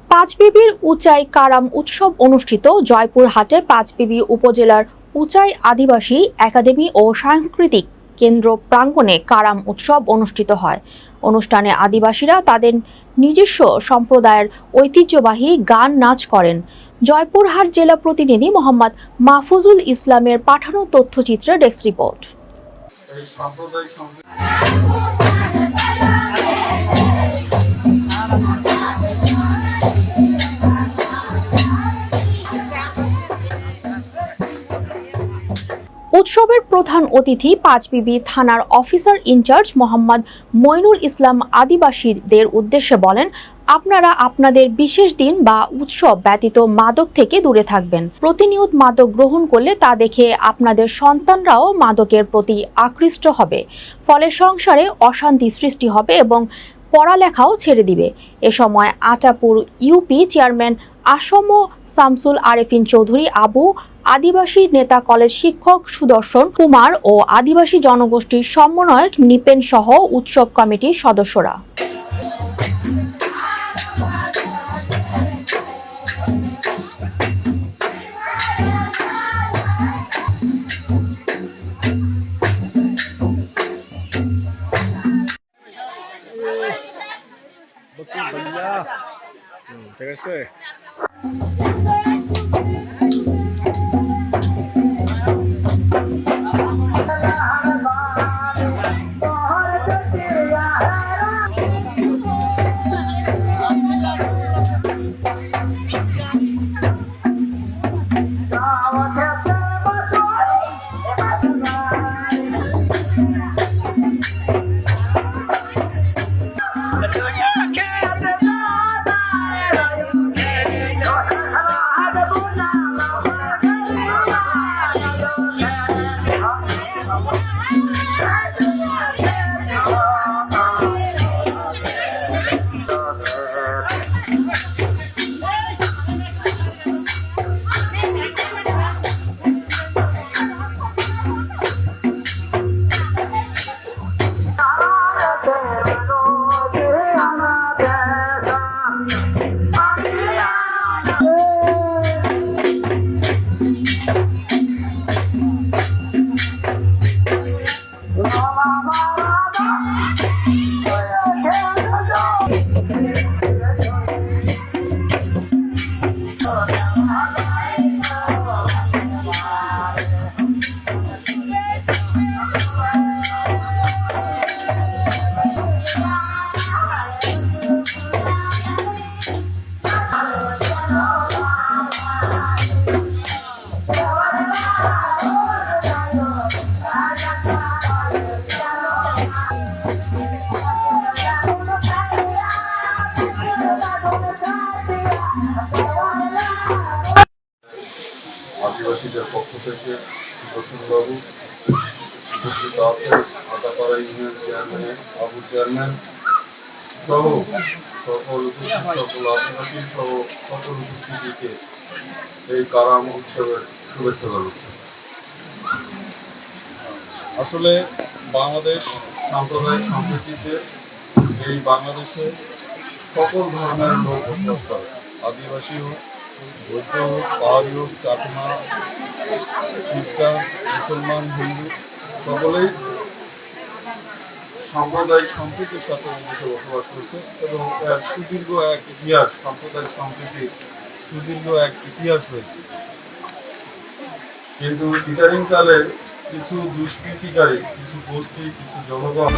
পাঁচবিবির উচাই কারাম উৎসব অনুষ্ঠিত। জয়পুরহাটে পাঁচবিবি উপজেলার উচাই আদিবাসী একাডেমি ও সাংস্কৃতিক কেন্দ্র প্রাঙ্গণে কারাম উৎসব অনুষ্ঠিত হয়। অনুষ্ঠানে আদিবাসীরা তাদের নিজস্ব সম্প্রদায়ের ঐতিহ্যবাহী গান নাচ করেন। জয়পুরহাট জেলা প্রতিনিধি মোহাম্মদ মাহফুজুল ইসলামের পাঠানো তথ্যচিত্রে ডেস্ক রিপোর্ট। উৎসবের প্রধান অতিথি পাঁচবিবি থানার অফিসার ইনচার্জ মোহাম্মদ মইনুল ইসলাম আদিবাসীদের উদ্দেশ্যে বলেন, আপনারা আপনাদের বিশেষ দিন বা উৎসব ব্যতীত মাদক থেকে দূরে থাকবেন। প্রতিনিয়ত মাদক গ্রহণ করলে তা দেখে আপনাদের সন্তানরাও মাদকের প্রতি আকৃষ্ট হবে, ফলে সংসারে অশান্তি সৃষ্টি হবে এবং পড়ালেখাও ছেড়ে দিবে। এ সময় আচাপুর ইউপি চেয়ারম্যান আসম শামসুল আরেফিন চৌধুরী আবু, আদিবাসী নেতা কলেজ শিক্ষক সুদর্শন কুমার ও আদিবাসী জনগোষ্ঠীর সমন্বয়ক নিপেন সহ উৎসব কমিটির সদস্যরা। ঠিক আছে। আদিবাসীদের পক্ষ থেকে প্রসন্নবাবু উপস্থিত আছে, Atapara union chairman Abu chairman সহ সকল আদিবাসী সহ সকল উপস্থিতিকে এই কারাম উৎসবের শুভেচ্ছা জানাচ্ছি। আসলে বাংলাদেশ সাম্প্রদায়িক সম্প্রীতিতে এই বাংলাদেশে সকল ধর্মের লোক বসবাস করে। আদিবাসী হোক, বৌদ্ধ হোক, পাহাড়ি হোক, চাকমা, খ্রিস্টান, মুসলমান, হিন্দু সকলেই সাম্প্রদায়িক সম্প্রীতির সাথে দেশে বসবাস করছে এবং এর সুদীর্ঘ এক ইতিহাস, সাম্প্রদায়িক সম্প্রীতির সুদীর্ঘ এক ইতিহাস রয়েছে। কিন্তু ইদানিংকালে কিছু দুষ্কৃতিকারী, কিছু গোষ্ঠী, কিছু জনগণ